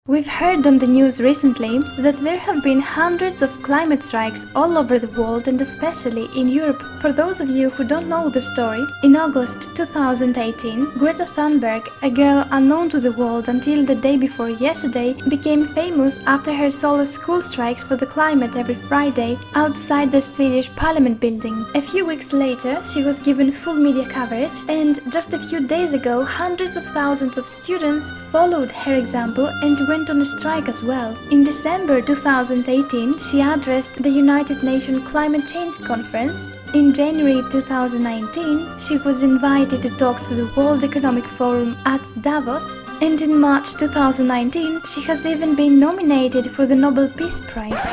We've heard on the news recently that there have been hundreds of climate strikes all over the world and especially in Europe. For those of you who don't know the story, in August 2018, Greta Thunberg, a girl unknown to the world until the day before yesterday, became famous after her solo school strikes for the climate every Friday outside the Swedish Parliament building. A few weeks later, she was given full media coverage, and just a few days ago, hundreds of thousands of students followed her example and went on a strike as well. In December 2018, she addressed the United Nations Climate Change Conference. In January 2019, she was invited to talk to the World Economic Forum at Davos, and in March 2019, she has even been nominated for the Nobel Peace Prize.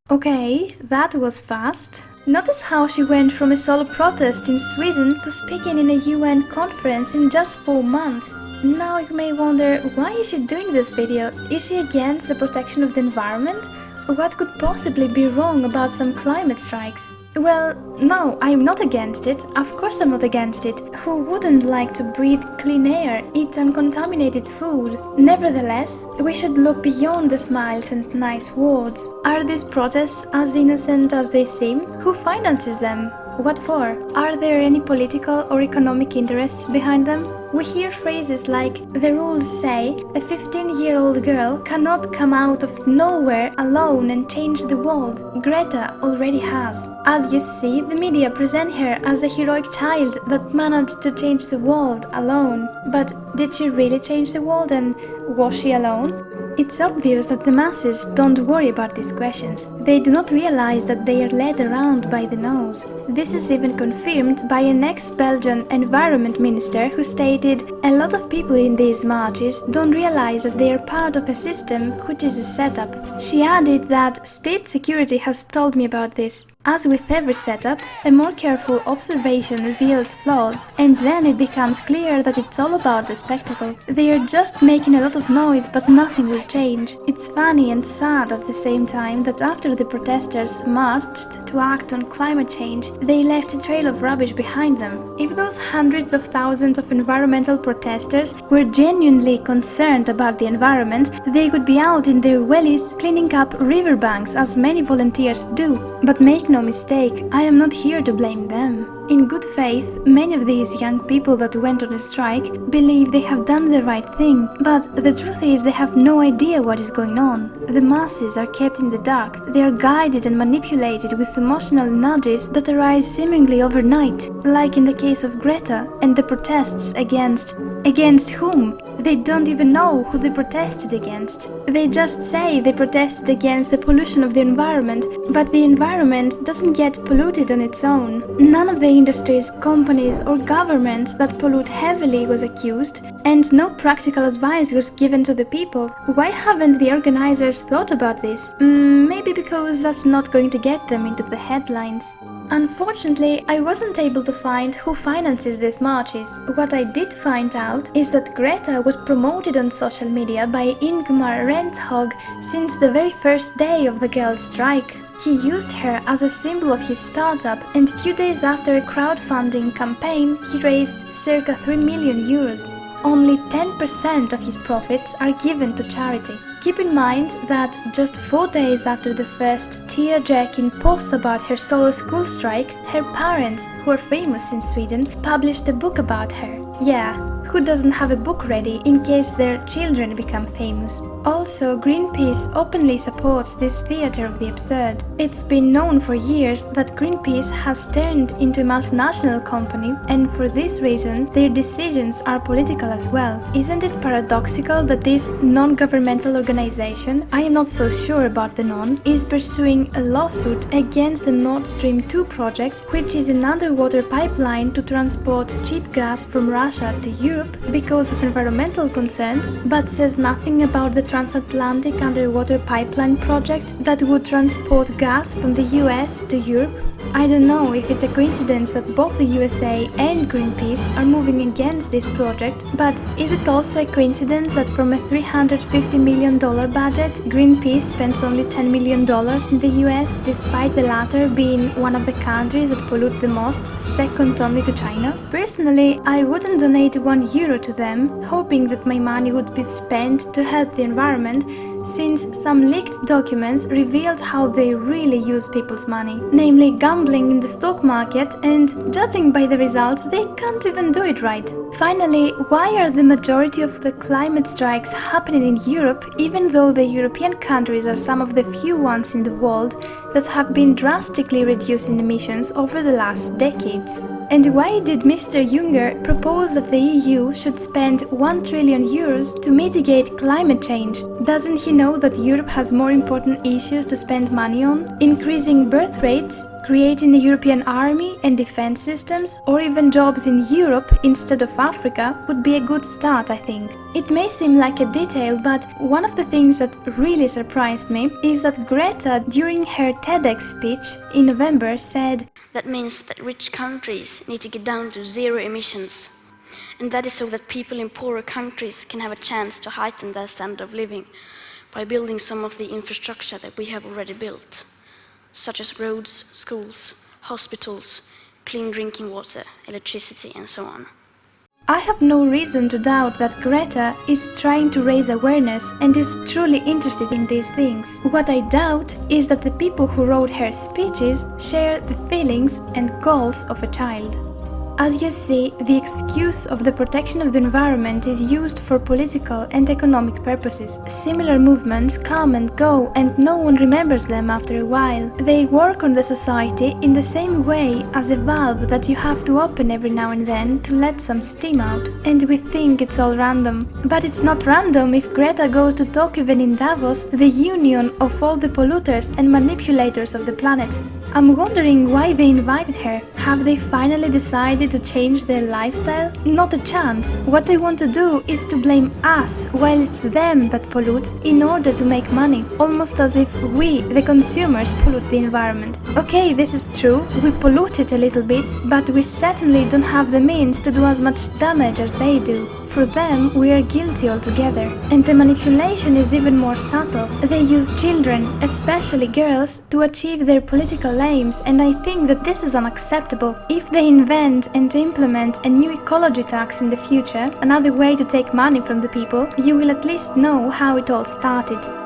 Okay, that was fast. Notice how she went from a solo protest in Sweden to speaking in a UN conference in just 4 months. Now you may wonder, why is she doing this video? Is she against the protection of the environment? What could possibly be wrong about some climate strikes? Well, no, I'm not against it. Of course I'm not against it. Who wouldn't like to breathe clean air, eat uncontaminated food? Nevertheless, we should look beyond the smiles and nice words. Are these protests as innocent as they seem? Who finances them? What for? Are there any political or economic interests behind them? We hear phrases like, the rules say a 15-year-old girl cannot come out of nowhere alone and change the world. Greta already has. As you see, the media present her as a heroic child that managed to change the world alone. But did she really change the world, and was she alone? It's obvious that the masses don't worry about these questions. They do not realize that they are led around by the nose. This is even confirmed by an ex-Belgian environment minister who stated, a lot of people in these marches don't realize that they are part of a system which is a setup. She added that state security has told me about this. As with every setup, a more careful observation reveals flaws, and then it becomes clear that it's all about the spectacle. They are just making a lot of noise, but nothing will change. It's funny and sad at the same time that after the protesters marched to act on climate change, they left a trail of rubbish behind them. If those hundreds of thousands of environmental protesters were genuinely concerned about the environment, they would be out in their wellies cleaning up riverbanks as many volunteers do. But make no mistake, I am not here to blame them. In good faith, many of these young people that went on a strike believe they have done the right thing, but the truth is they have no idea what is going on. The masses are kept in the dark. They are guided and manipulated with emotional nudges that arise seemingly overnight, like in the case of Greta and the protests against whom? They don't even know who they protested against. They just say they protested against the pollution of the environment, but the environment doesn't get polluted on its own. None of the industries, companies or governments that pollute heavily was accused, and no practical advice was given to the people. Why haven't the organizers thought about this? Maybe because that's not going to get them into the headlines. Unfortunately, I wasn't able to find who finances these marches. What I did find out is that Greta was promoted on social media by Ingmar Renthog since the very first day of the girls' strike. He used her as a symbol of his startup, and a few days after a crowdfunding campaign, he raised circa 3 million euros. Only 10% of his profits are given to charity. Keep in mind that just 4 days after the first tear-jerking post about her solo school strike, her parents, who are famous in Sweden, published a book about her. Yeah, who doesn't have a book ready in case their children become famous? Also, Greenpeace openly supports this theater of the absurd. It's been known for years that Greenpeace has turned into a multinational company, and for this reason, their decisions are political as well. Isn't it paradoxical that this non-governmental organization, I am not so sure about the non, is pursuing a lawsuit against the Nord Stream 2 project, which is an underwater pipeline to transport cheap gas from Russia to Europe because of environmental concerns, but says nothing about the transatlantic underwater pipeline project that would transport gas from the US to Europe? I don't know if it's a coincidence that both the USA and Greenpeace are moving against this project, but is it also a coincidence that from a $350 million budget, Greenpeace spends only $10 million in the US, despite the latter being one of the countries that pollute the most, second only to China? Personally, I wouldn't donate €1 to them, hoping that my money would be spent to help the environment, since some leaked documents revealed how they really use people's money, namely gambling in the stock market, and judging by the results, they can't even do it right. Finally, why are the majority of the climate strikes happening in Europe, even though the European countries are some of the few ones in the world that have been drastically reducing emissions over the last decades? And why did Mr. Juncker propose that the EU should spend €1 trillion to mitigate climate change? Doesn't he know that Europe has more important issues to spend money on? Increasing birth rates, creating a European army and defense systems, or even jobs in Europe instead of Africa would be a good start, I think. It may seem like a detail, but one of the things that really surprised me is that Greta, during her TEDx speech in November, said, "That means that rich countries need to get down to zero emissions. And that is so that people in poorer countries can have a chance to heighten their standard of living by building some of the infrastructure that we have already built, such as roads, schools, hospitals, clean drinking water, electricity, and so on." I have no reason to doubt that Greta is trying to raise awareness and is truly interested in these things. What I doubt is that the people who wrote her speeches share the feelings and goals of a child. As you see, the excuse of the protection of the environment is used for political and economic purposes. Similar movements come and go, and no one remembers them after a while. They work on the society in the same way as a valve that you have to open every now and then to let some steam out. And we think it's all random. But it's not random if Greta goes to talk even in Davos, the union of all the polluters and manipulators of the planet. I'm wondering why they invited her. Have they finally decided to change their lifestyle? Not a chance. What they want to do is to blame us, while it's them that pollute, in order to make money. Almost as if we, the consumers, pollute the environment. Okay, this is true, we pollute it a little bit, but we certainly don't have the means to do as much damage as they do. For them, we are guilty altogether. And the manipulation is even more subtle. They use children, especially girls, to achieve their political aims, and I think that this is unacceptable. If they invent and implement a new ecology tax in the future, another way to take money from the people, you will at least know how it all started.